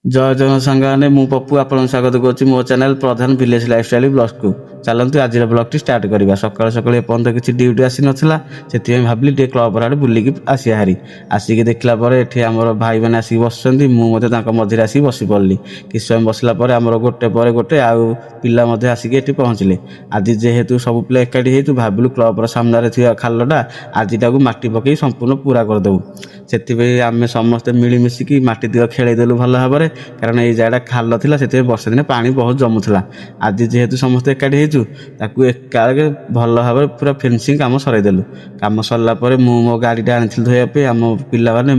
ଜୟ ଜଗନ୍ନାଥ ସାଙ୍ଗମାନେ, ମୁଁ ପପୁ ଆପଣଙ୍କୁ ସ୍ୱାଗତ କରୁଛି ମୋ ଚ୍ୟାନେଲ ପ୍ରଧାନ ଭିଲେଜ ଲାଇଫଷ୍ଟାଇଲ ବ୍ଲଗ୍ସକୁ। ଚାଲନ୍ତୁ ଆଜିର ବ୍ଲଗ୍ଟି ଷ୍ଟାର୍ଟ କରିବା। ସକାଳୁ ସକାଳୁ ଏପର୍ଯ୍ୟନ୍ତ କିଛି ଡ୍ୟୁଟି ଆସିନଥିଲା, ସେଥିପାଇଁ ଭାବିଲି ଟିକେ କ୍ଲବ୍ ଆଡ଼େ ବୁଲିକି ଆସିବା ହାରି। ଆସିକି ଦେଖିଲା ପରେ ଏଠି ଆମର ଭାଇମାନେ ଆସିକି ବସୁଛନ୍ତି, ମୁଁ ମଧ୍ୟ ତାଙ୍କ ମଝିରେ ଆସିକି ବସି ପଡ଼ିଲି। କିଛି ସମୟ ବସିଲା ପରେ ଆମର ଗୋଟେ ପରେ ଗୋଟେ ଆଉ ପିଲା ମଧ୍ୟ ଆସିକି ଏଠି ପହଞ୍ଚିଲେ। ଆଜି ଯେହେତୁ ସବୁ ପିଲା ଏକାଠି ହେଇଛୁ, ଭାବିଲୁ କ୍ଲବ୍ର ସାମ୍ନାରେ ଥିବା ଖାଲଟା ଆଜିଟାକୁ ମାଟି ପକାଇ ସମ୍ପୂର୍ଣ୍ଣ ପୁରା କରିଦେବୁ। ସେଥିପାଇଁ ଆମେ ସମସ୍ତେ ମିଳିମିଶିକି ମାଟି ତିକ ଖେଳେଇଦେଲୁ ଭଲ ଭାବରେ, କାରଣ ଏଇ ଜାଗାଟା ଖାଲ ଥିଲା, ସେଥିପାଇଁ ବର୍ଷା ଦିନେ ପାଣି ବହୁତ ଜମୁଥିଲା। ଆଜି ଯେହେତୁ ସମସ୍ତେ ଏକାଠି ହେଇଛୁ, ତାକୁ ଏକାବେଳେ ଭଲ ଭାବରେ ପୁରା ଫିନିସିଂ କାମ ସରାଇଦେଲୁ। କାମ ସରିଲା ପରେ ମୁଁ ମୋ ଗାଡ଼ିଟା ଆଣିଥିଲି ଧୋଇବା ପାଇଁ, ଆମ ପିଲାମାନେ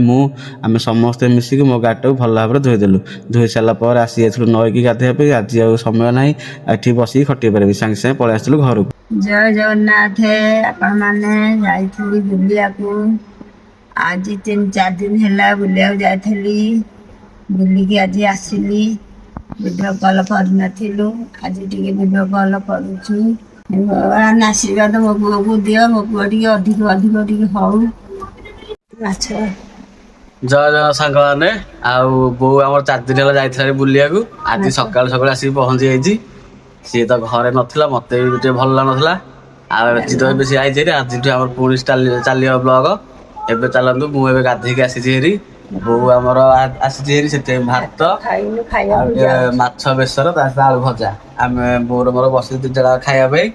ଆମେ ସମସ୍ତେ ମିଶିକି ମୋ ଗାଡ଼ିଟାକୁ ଭଲ ଭାବରେ ଧୋଇଦେଲୁ। ଧୋଇ ସାରିଲା ପରେ ଆସି ଯାଇଥିଲୁ ନଈକି ଗାଧୋଇବା ପାଇଁ। ଆଜି ଆଉ ସମୟ ନାହିଁ ଏଠି ବସିକି ଖଟିବା ପାରିବି, ସାଙ୍ଗେ ସାଙ୍ଗେ ପଳେଇ ଆସିଥିଲୁ ଘରକୁ। ଜୟ ଜଗନ୍ନାଥ। ଆପଣମାନେ ଯାଇଥିଲି ବୁଲିବାକୁ। ଆଜି 3-4 ଦିନ ହେଲା ବୁଲିବାକୁ ଯାଇଥିଲି, ବୁଲିକି ଆଜି ଆସିଲି। ଭିଡ଼ିଓ କଲ୍ କରିନଥିଲୁ, ଆଜି ଟିକେ ଭିଡ଼ିଓ କଲ୍ କରୁଛୁ। ଭଗବାନ ଆଶୀର୍ବାଦ ମୋ ପୁଅକୁ ଦିଅ, ମୋ ପୁଅ ଟିକେ ଅଧିକ ଟିକେ ହଉ। ମାଛ ଜୟ ଜଗନ୍ନାଥ ସାଙ୍ଗମାନେ, ଆଉ ବୋଉ ଆମର 4 ଦିନ ହେଲା ଯାଇଥିଲା ବୁଲିବାକୁ। ଆଜି ସକାଳୁ ସକାଳୁ ଆସିକି ପହଞ୍ଚି ଯାଇଛି। ସିଏ ତ ଘରେ ନଥିଲା, ମତେ ବି ଟିକେ ଭଲ ଲାଗୁନଥିଲା। ଆଉ ଆଜି ତ ଏବେ ସିଏ ଆଇଛି, ଆଜିଠୁ ଆମର ପୁଣି ଚାଲିବ ବ୍ଲଗ। ଏବେ ଚାଲନ୍ତୁ, ମୁଁ ଏବେ ଗାଧେଇକି ଆସିଛି ହେରି। ବୋଉ ଆମର ଆସିଛି ହେରି, ସେଥିପାଇଁ ଭାତ ଆଉ ଟିକେ ମାଛ ବେସର ତା ସହିତ ଆଳୁ ଭଜା। ଆମେ ବୋଉର ମୋର ବସିକି 2 ଜଣ ଖାଇବା ପାଇଁ।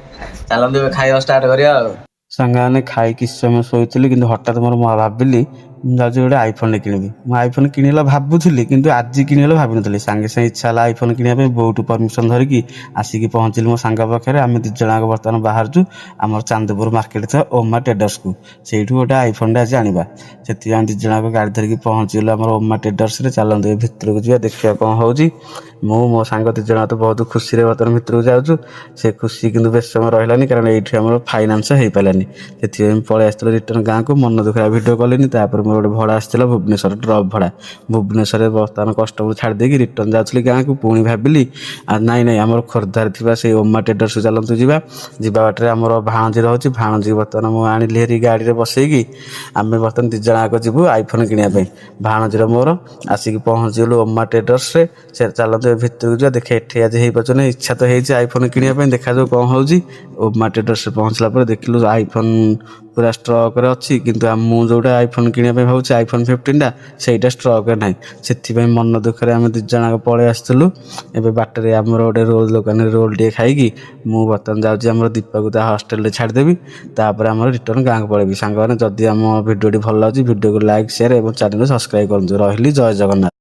ଚାଲନ୍ତୁ ଏବେ ଖାଇବା ଷ୍ଟାର୍ଟ କରିବା ଆଉ। ସାଙ୍ଗମାନେ ଖାଇ କିଛି ସମୟ ଶୋଇଥିଲି, କିନ୍ତୁ ହଠାତ୍ ମୋର ଭାବିଲି ମୁଁ ଯାଉଛି ଗୋଟେ ଆଇଫୋନ୍ କିଣିବି। ମୁଁ ଆଇଫୋନ୍ କିଣିଲା ଭାବୁଥିଲି, କିନ୍ତୁ ଆଜି କିଣିଲେ ଭାବିନଥିଲି। ସାଙ୍ଗେ ସାଙ୍ଗେ ଇଚ୍ଛା ହେଲା ଆଇଫୋନ୍ କିଣିବା ପାଇଁ। ବୋଉଠୁ ପରମିସନ୍ ଧରିକି ଆସିକି ପହଞ୍ଚିଲି ମୋ ସାଙ୍ଗ ପାଖରେ। ଆମେ 2 ଜଣ ବର୍ତ୍ତମାନ ବାହାରୁଛୁ ଆମର ଚାନ୍ଦପୁର ମାର୍କେଟ ଥିବା ଓମା ଟ୍ରେଡର୍ସକୁ। ସେଇଠୁ ଗୋଟେ ଆଇଫୋନ୍ଟା ଆଜି ଆଣିବା। ସେଥିପାଇଁ 2 ଜଣ ଗାଡ଼ି ଧରିକି ପହଞ୍ଚିଗଲୁ ଆମର ଓମା ଟ୍ରେଡର୍ସରେ। ଚାଲନ୍ତୁ ଏ ଭିତରକୁ ଯିବା, ଦେଖିବା କ'ଣ ହେଉଛି। ମୁଁ ମୋ ସାଙ୍ଗ 2 ଜଣ ତ ବହୁତ ଖୁସିରେ ବର୍ତ୍ତମାନ ଭିତରକୁ ଯାଉଛୁ। ସେ ଖୁସି କିନ୍ତୁ ବେଶୀ ସମୟ ରହିଲାନି, କାରଣ ଏଇଠି ଆମର ଫାଇନାନ୍ସ ହେଇପାରିଲାନି। ସେଥିପାଇଁ ପଳେଇ ଆସିଥିଲୁ ରିଟର୍ନ ଗାଁକୁ। ମନ ଦୁଃଖ ଭିଡ଼ିଓ କଲିନି। ତାପରେ ମୋର ଗୋଟେ ଭଡ଼ା ଆସିଥିଲା ଭୁବନେଶ୍ୱର ଡ୍ରପ୍ ଭଡ଼ା। ଭୁବନେଶ୍ୱରରେ ବର୍ତ୍ତମାନ କଷ୍ଟମର ଛାଡ଼ି ଦେଇକି ରିଟର୍ନ ଯାଉଥିଲି ଗାଁକୁ। ପୁଣି ଭାବିଲି ନାଇଁ ଆମର ଖୋର୍ଦ୍ଧାରେ ଥିବା ସେଇ ଓମା ଟ୍ରେଡର୍ସକୁ ଚାଲନ୍ତୁ ଯିବା। ଯିବା ବାଟରେ ଆମର ଭାଣଜି ରହୁଛି, ଭାଣଜି ବର୍ତ୍ତମାନ ମୁଁ ଆଣିଲି ହେରି ଗାଡ଼ିରେ ବସେଇକି। ଆମେ ବର୍ତ୍ତମାନ 2 ଜଣ ଯିବୁ ଆଇଫୋନ୍ କିଣିବା ପାଇଁ। ଭାଣଜିର ମୋର ଆସିକି ପହଞ୍ଚିଗଲୁ ଓମା ଟ୍ରେଡର୍ସରେ। ସେ ଚାଲନ୍ତୁ ଏ ଭିତରକୁ ଯିବା, ଦେଖିବା ଏଠି ଆଜି ହେଇପାରୁଛନ୍ତି। ଇଚ୍ଛା ତ ହେଇଛି ଆଇଫୋନ୍ କିଣିବା ପାଇଁ, ଦେଖାଯାଉ କ'ଣ ହେଉଛି। ଓମା ଟ୍ରେଡର୍ସରେ ପହଞ୍ଚିଲା ପରେ ଦେଖିଲୁ ଆଇଫୋନ୍ ପୁରା ଷ୍ଟକ୍ରେ ଅଛି, କିନ୍ତୁ ମୁଁ ଯେଉଁଟା ଆଇଫୋନ୍ କିଣିବା ପାଇଁ ଭାବୁଛି ଆଇଫୋନ୍ 15ଟା, ସେଇଟା ଷ୍ଟକ୍ରେ ନାହିଁ। ସେଥିପାଇଁ ମନ ଦୁଃଖରେ ଆମେ 2 ଜଣ ପଳେଇ ଆସିଥିଲୁ। ଏବେ ବାଟରେ ଆମର ଗୋଟେ ରୋଲ୍ ଦୋକାନରେ ରୋଲ୍ ଟିକେ ଖାଇକି ମୁଁ ବର୍ତ୍ତମାନ ଯାଉଛି ଆମର ଦୀପକୁ ତା ହଷ୍ଟେଲରେ ଛାଡ଼ିଦେବି। ତାପରେ ଆମର ରିଟର୍ନ ଗାଁକୁ ପଳେଇବି। ସାଙ୍ଗମାନେ ଯଦି ଆମ ଭିଡ଼ିଓଟି ଭଲ ଲାଗୁଛି, ଭିଡ଼ିଓକୁ ଲାଇକ୍, ସେୟାର ଏବଂ ଚ୍ୟାନେଲକୁ ସବସ୍କ୍ରାଇବ୍ କରନ୍ତୁ। ରହିଲି, ଜୟ ଜଗନ୍ନାଥ।